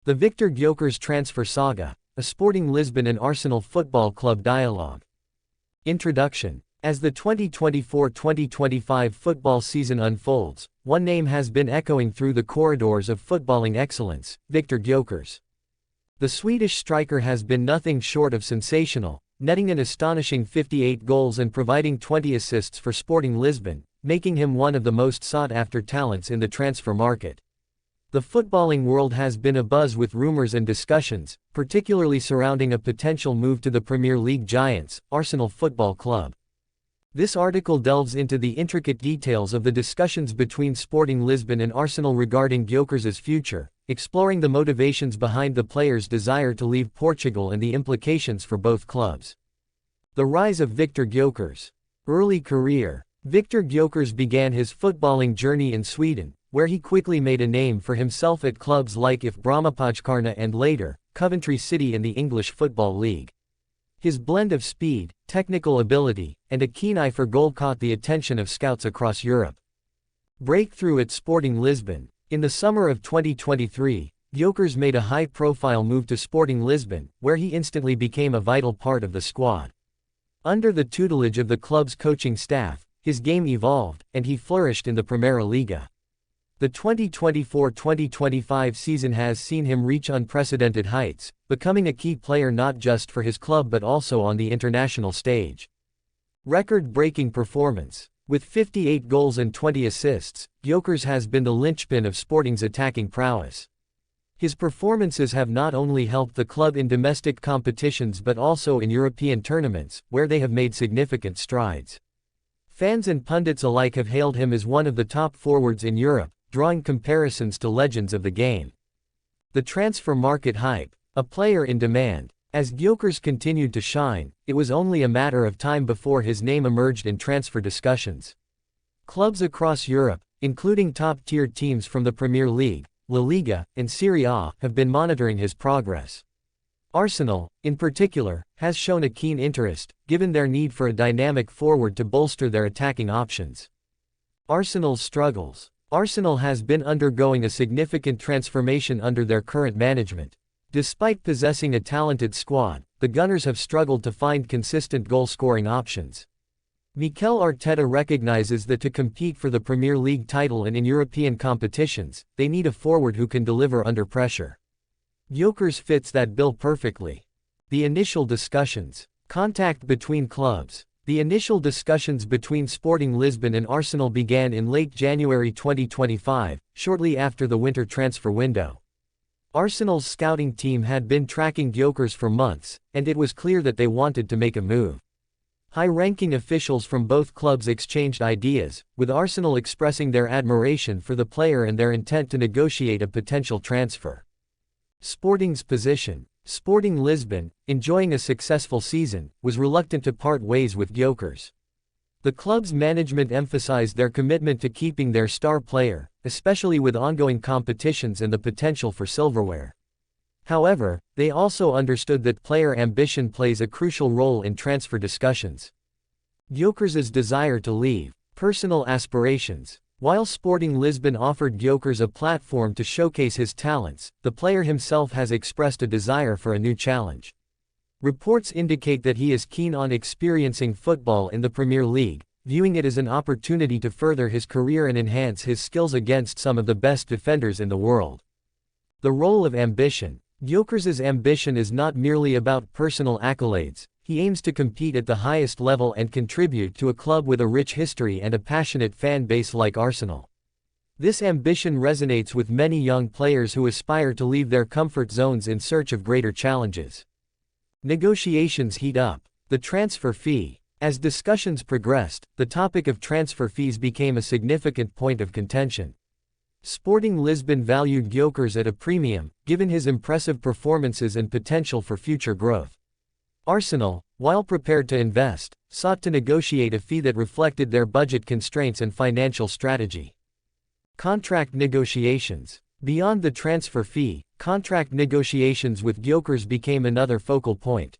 The Victor Gyökeres transfer saga, a Sporting Lisbon and Arsenal Football Club dialogue. Introduction. As the 2024-2025 football season unfolds, one name has been echoing through the corridors of footballing excellence: Victor Gyökeres. The Swedish striker has been nothing short of sensational, netting an astonishing 58 goals and providing 20 assists for Sporting Lisbon, making him one of the most sought-after talents in the transfer market. The footballing world has been abuzz with rumors and discussions, particularly surrounding a potential move to the Premier League giants, Arsenal Football Club. This article delves into the intricate details of the discussions between Sporting Lisbon and Arsenal regarding Gyökeres' future, exploring the motivations behind the player's desire to leave Portugal and the implications for both clubs. The rise of Victor Gyökeres. Early career. Victor Gyökeres began his footballing journey in Sweden, where he quickly made a name for himself at clubs like IF Brommapojkarna and later, Coventry City in the English Football League. His blend of speed, technical ability, and a keen eye for goal caught the attention of scouts across Europe. Breakthrough at Sporting Lisbon. In the summer of 2023, Gyökeres made a high-profile move to Sporting Lisbon, where he instantly became a vital part of the squad. Under the tutelage of the club's coaching staff, his game evolved, and he flourished in the Primeira Liga. The 2024-2025 season has seen him reach unprecedented heights, becoming a key player not just for his club but also on the international stage. Record-breaking performance. With 58 goals and 20 assists, Gyökeres has been the linchpin of Sporting's attacking prowess. His performances have not only helped the club in domestic competitions but also in European tournaments, where they have made significant strides. Fans and pundits alike have hailed him as one of the top forwards in Europe, drawing comparisons to legends of the game. The transfer market hype. A player in demand. As Gyökeres continued to shine, it was only a matter of time before his name emerged in transfer discussions. Clubs across Europe, including top-tier teams from the Premier League, La Liga, and Serie A, have been monitoring his progress. Arsenal, in particular, has shown a keen interest, given their need for a dynamic forward to bolster their attacking options. Arsenal's struggles. Arsenal has been undergoing a significant transformation under their current management. Despite possessing a talented squad, the Gunners have struggled to find consistent goal-scoring options. Mikel Arteta recognizes that to compete for the Premier League title and in European competitions, they need a forward who can deliver under pressure. Gyökeres fits that bill perfectly. The initial discussions. Contact between clubs. The initial discussions between Sporting Lisbon and Arsenal began in late January 2025, shortly after the winter transfer window. Arsenal's scouting team had been tracking Gyökeres for months, and it was clear that they wanted to make a move. High-ranking officials from both clubs exchanged ideas, with Arsenal expressing their admiration for the player and their intent to negotiate a potential transfer. Sporting's position. Sporting Lisbon, enjoying a successful season, was reluctant to part ways with Gyökeres. The club's management emphasized their commitment to keeping their star player, especially with ongoing competitions and the potential for silverware. However, they also understood that player ambition plays a crucial role in transfer discussions. Gyökeres' desire to leave. Personal aspirations. While Sporting Lisbon offered Gyökeres a platform to showcase his talents, the player himself has expressed a desire for a new challenge. Reports indicate that he is keen on experiencing football in the Premier League, viewing it as an opportunity to further his career and enhance his skills against some of the best defenders in the world. The role of ambition. Gyökeres' ambition is not merely about personal accolades. He aims to compete at the highest level and contribute to a club with a rich history and a passionate fan base like Arsenal. This ambition resonates with many young players who aspire to leave their comfort zones in search of greater challenges. Negotiations heat up. The transfer fee. As discussions progressed, the topic of transfer fees became a significant point of contention. Sporting Lisbon valued Gyökeres at a premium, given his impressive performances and potential for future growth. Arsenal, while prepared to invest, sought to negotiate a fee that reflected their budget constraints and financial strategy. Contract negotiations. Beyond the transfer fee, contract negotiations with Gyökeres became another focal point.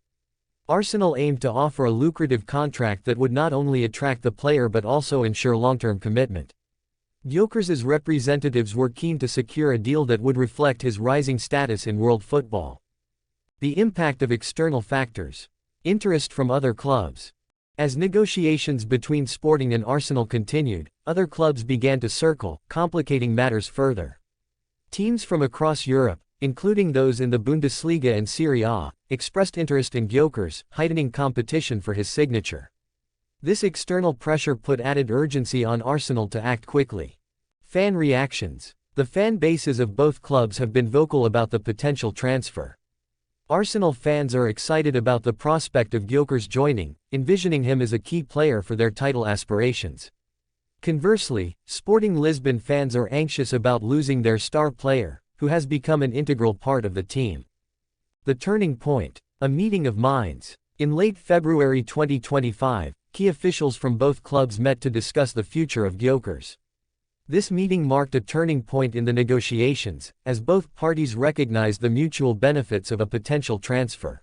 Arsenal aimed to offer a lucrative contract that would not only attract the player but also ensure long-term commitment. Gyökeres' representatives were keen to secure a deal that would reflect his rising status in world football. The impact of external factors. Interest from other clubs. As negotiations between Sporting and Arsenal continued, other clubs began to circle, complicating matters further. Teams from across Europe, including those in the Bundesliga and Serie A, expressed interest in Gyökeres, heightening competition for his signature. This external pressure put added urgency on Arsenal to act quickly. Fan reactions. The fan bases of both clubs have been vocal about the potential transfer. Arsenal fans are excited about the prospect of Gyökeres joining, envisioning him as a key player for their title aspirations. Conversely, Sporting Lisbon fans are anxious about losing their star player, who has become an integral part of the team. The turning point. A meeting of minds. In late February 2025, key officials from both clubs met to discuss the future of Gyökeres. This meeting marked a turning point in the negotiations, as both parties recognized the mutual benefits of a potential transfer.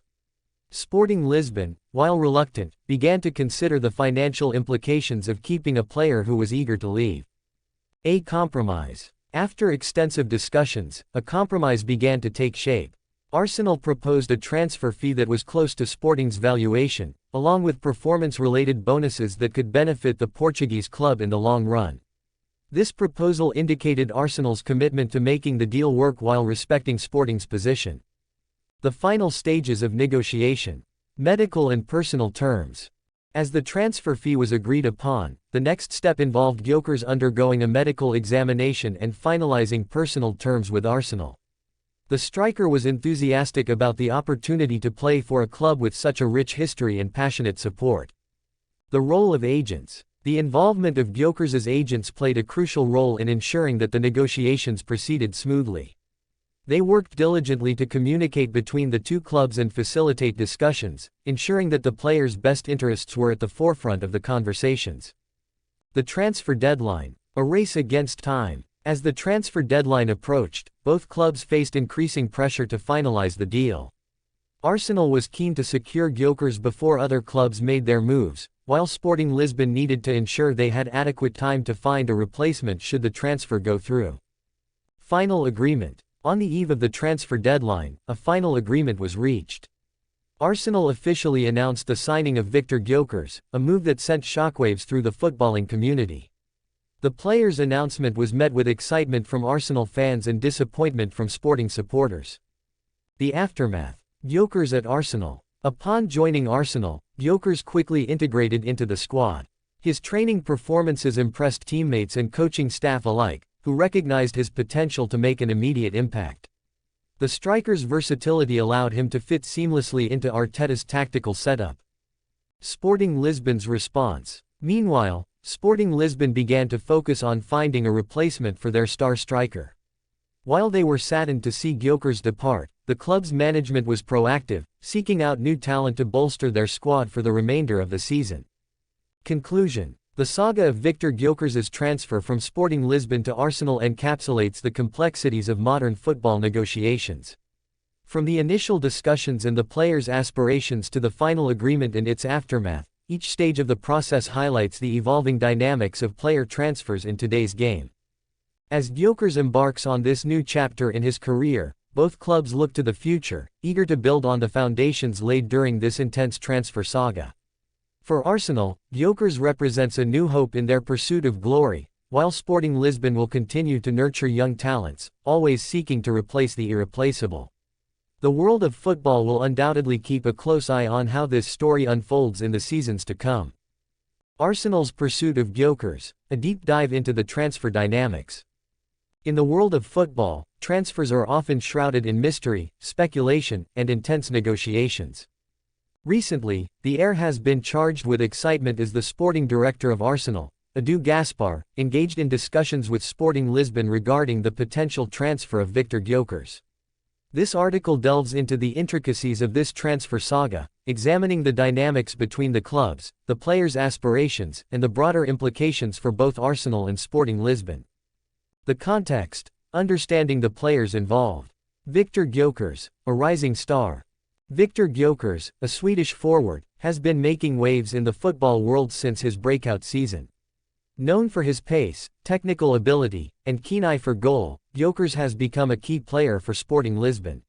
Sporting Lisbon, while reluctant, began to consider the financial implications of keeping a player who was eager to leave. A compromise. After extensive discussions, a compromise began to take shape. Arsenal proposed a transfer fee that was close to Sporting's valuation, along with performance-related bonuses that could benefit the Portuguese club in the long run. This proposal indicated Arsenal's commitment to making the deal work while respecting Sporting's position. The final stages of negotiation. Medical and personal terms. As the transfer fee was agreed upon, the next step involved Gyökeres undergoing a medical examination and finalizing personal terms with Arsenal. The striker was enthusiastic about the opportunity to play for a club with such a rich history and passionate support. The role of agents. The involvement of Gyökeres' agents played a crucial role in ensuring that the negotiations proceeded smoothly. They worked diligently to communicate between the two clubs and facilitate discussions, ensuring that the players' best interests were at the forefront of the conversations. The transfer deadline. A race against time. As the transfer deadline approached, both clubs faced increasing pressure to finalize the deal. Arsenal was keen to secure Gyökeres before other clubs made their moves, while Sporting Lisbon needed to ensure they had adequate time to find a replacement should the transfer go through. Final agreement. On the eve of the transfer deadline, a final agreement was reached. Arsenal officially announced the signing of Victor Gyökeres, a move that sent shockwaves through the footballing community. The player's announcement was met with excitement from Arsenal fans and disappointment from Sporting supporters. The aftermath. Gyökeres at Arsenal. Upon joining Arsenal, Gyökeres quickly integrated into the squad. His training performances impressed teammates and coaching staff alike, who recognized his potential to make an immediate impact. The striker's versatility allowed him to fit seamlessly into Arteta's tactical setup. Sporting Lisbon's response. Meanwhile, Sporting Lisbon began to focus on finding a replacement for their star striker. While they were saddened to see Gyökeres depart, the club's management was proactive, seeking out new talent to bolster their squad for the remainder of the season. Conclusion. The saga of Victor Gyökeres' transfer from Sporting Lisbon to Arsenal encapsulates the complexities of modern football negotiations. From the initial discussions and the players' aspirations to the final agreement and its aftermath, each stage of the process highlights the evolving dynamics of player transfers in today's game. As Gyökeres embarks on this new chapter in his career, both clubs look to the future, eager to build on the foundations laid during this intense transfer saga. For Arsenal, Gyökeres represents a new hope in their pursuit of glory, while Sporting Lisbon will continue to nurture young talents, always seeking to replace the irreplaceable. The world of football will undoubtedly keep a close eye on how this story unfolds in the seasons to come. Arsenal's pursuit of Gyökeres, a deep dive into the transfer dynamics. In the world of football, transfers are often shrouded in mystery, speculation, and intense negotiations. Recently, the air has been charged with excitement as the sporting director of Arsenal, Edu Gaspar, engaged in discussions with Sporting Lisbon regarding the potential transfer of Victor Gyökeres. This article delves into the intricacies of this transfer saga, examining the dynamics between the clubs, the players' aspirations, and the broader implications for both Arsenal and Sporting Lisbon. The context. Understanding the players involved. Victor Gyökeres, a rising star. Victor Gyökeres, a Swedish forward, has been making waves in the football world since his breakout season. Known for his pace, technical ability, and keen eye for goal, Gyökeres has become a key player for Sporting Lisbon.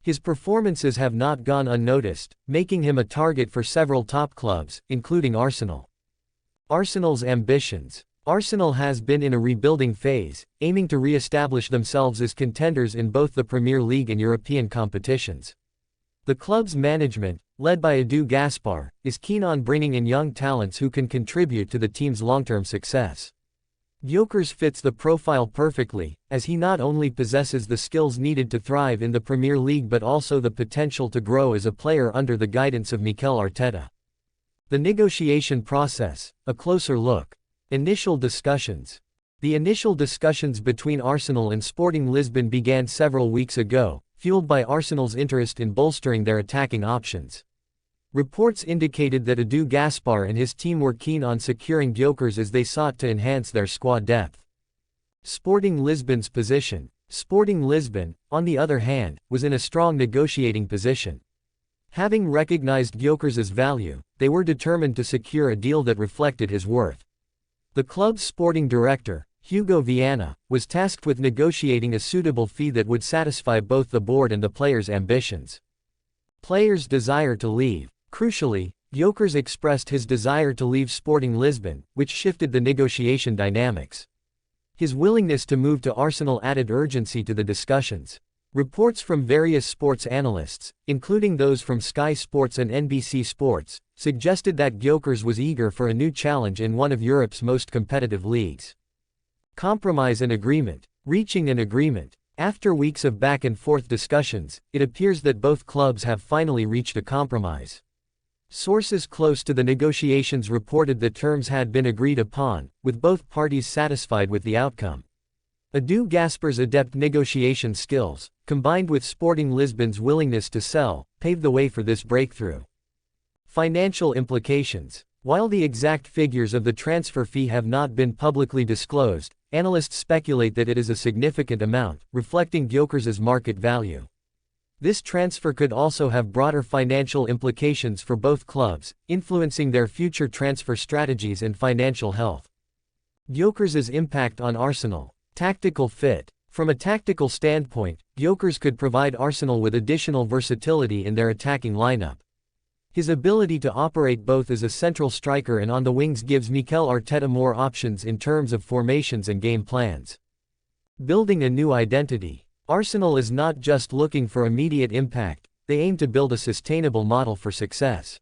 His performances have not gone unnoticed, making him a target for several top clubs, including Arsenal. Arsenal's ambitions. Arsenal has been in a rebuilding phase, aiming to re-establish themselves as contenders in both the Premier League and European competitions. The club's management, led by Gyökeres, is keen on bringing in young talents who can contribute to the team's long-term success. Gyökeres fits the profile perfectly, as he not only possesses the skills needed to thrive in the Premier League but also the potential to grow as a player under the guidance of Mikel Arteta. The negotiation process, a closer look. Initial discussions. The initial discussions between Arsenal and Sporting Lisbon began several weeks ago, fueled by Arsenal's interest in bolstering their attacking options. Reports indicated that Gyökeres and his team were keen on securing Gyökeres as they sought to enhance their squad depth. Sporting Lisbon's position. Sporting Lisbon, on the other hand, was in a strong negotiating position. Having recognized Gyökeres' value, they were determined to secure a deal that reflected his worth. The club's sporting director, Hugo Viana, was tasked with negotiating a suitable fee that would satisfy both the board and the players' ambitions. Players' desire to leave. Crucially, Gyökeres expressed his desire to leave Sporting Lisbon, which shifted the negotiation dynamics. His willingness to move to Arsenal added urgency to the discussions. Reports from various sports analysts, including those from Sky Sports and NBC Sports, suggested that Gyökeres was eager for a new challenge in one of Europe's most competitive leagues. Compromise and agreement. Reaching an agreement. After weeks of back-and-forth discussions, it appears that both clubs have finally reached a compromise. Sources close to the negotiations reported that terms had been agreed upon, with both parties satisfied with the outcome. Gyökeres' adept negotiation skills, combined with Sporting Lisbon's willingness to sell, paved the way for this breakthrough. Financial implications. While the exact figures of the transfer fee have not been publicly disclosed, analysts speculate that it is a significant amount, reflecting Gyökeres' market value. This transfer could also have broader financial implications for both clubs, influencing their future transfer strategies and financial health. Gyökeres' impact on Arsenal. Tactical fit. From a tactical standpoint, Gyökeres could provide Arsenal with additional versatility in their attacking lineup. His ability to operate both as a central striker and on the wings gives Mikel Arteta more options in terms of formations and game plans. Building a new identity. Arsenal is not just looking for immediate impact, they aim to build a sustainable model for success.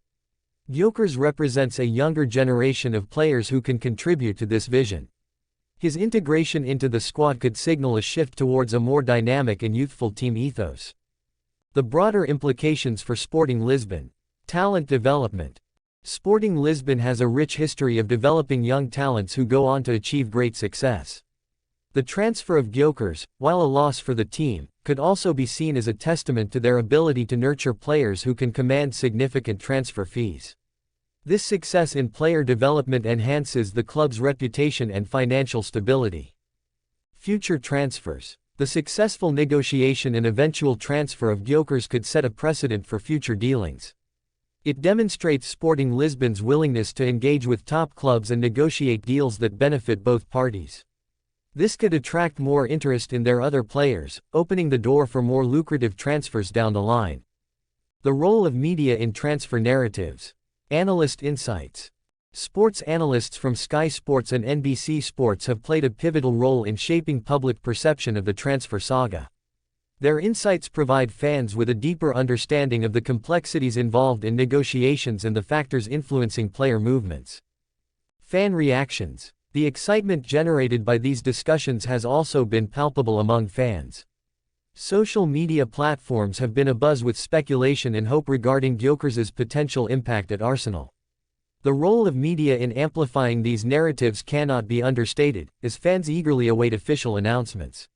Gyökeres represents a younger generation of players who can contribute to this vision. His integration into the squad could signal a shift towards a more dynamic and youthful team ethos. The broader implications for Sporting Lisbon. Talent development. Sporting Lisbon has a rich history of developing young talents who go on to achieve great success. The transfer of Gyökeres, while a loss for the team, could also be seen as a testament to their ability to nurture players who can command significant transfer fees. This success in player development enhances the club's reputation and financial stability. Future transfers. The successful negotiation and eventual transfer of Gyökeres could set a precedent for future dealings. It demonstrates Sporting Lisbon's willingness to engage with top clubs and negotiate deals that benefit both parties. This could attract more interest in their other players, opening the door for more lucrative transfers down the line. The role of media in transfer narratives. Analyst insights. Sports analysts from Sky Sports and NBC Sports have played a pivotal role in shaping public perception of the transfer saga. Their insights provide fans with a deeper understanding of the complexities involved in negotiations and the factors influencing player movements. Fan reactions. The excitement generated by these discussions has also been palpable among fans. Social media platforms have been abuzz with speculation and hope regarding Gyökeres' potential impact at Arsenal. The role of media in amplifying these narratives cannot be understated, as fans eagerly await official announcements.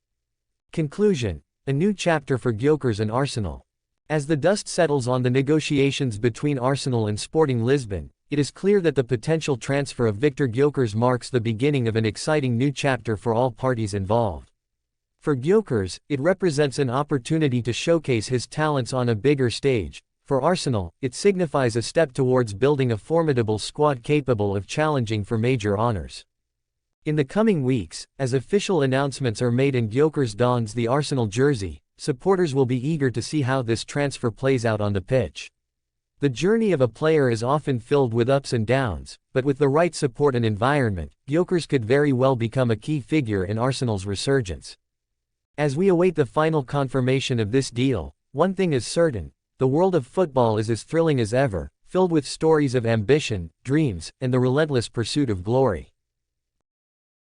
Conclusion. A new chapter for Gyökeres and Arsenal. As the dust settles on the negotiations between Arsenal and Sporting Lisbon, it is clear that the potential transfer of Victor Gyökeres marks the beginning of an exciting new chapter for all parties involved. For Gyökeres, it represents an opportunity to showcase his talents on a bigger stage. For Arsenal, it signifies a step towards building a formidable squad capable of challenging for major honors. In the coming weeks, as official announcements are made and Gyökeres dons the Arsenal jersey, supporters will be eager to see how this transfer plays out on the pitch. The journey of a player is often filled with ups and downs, but with the right support and environment, Gyökeres could very well become a key figure in Arsenal's resurgence. As we await the final confirmation of this deal, one thing is certain: the world of football is as thrilling as ever, filled with stories of ambition, dreams, and the relentless pursuit of glory.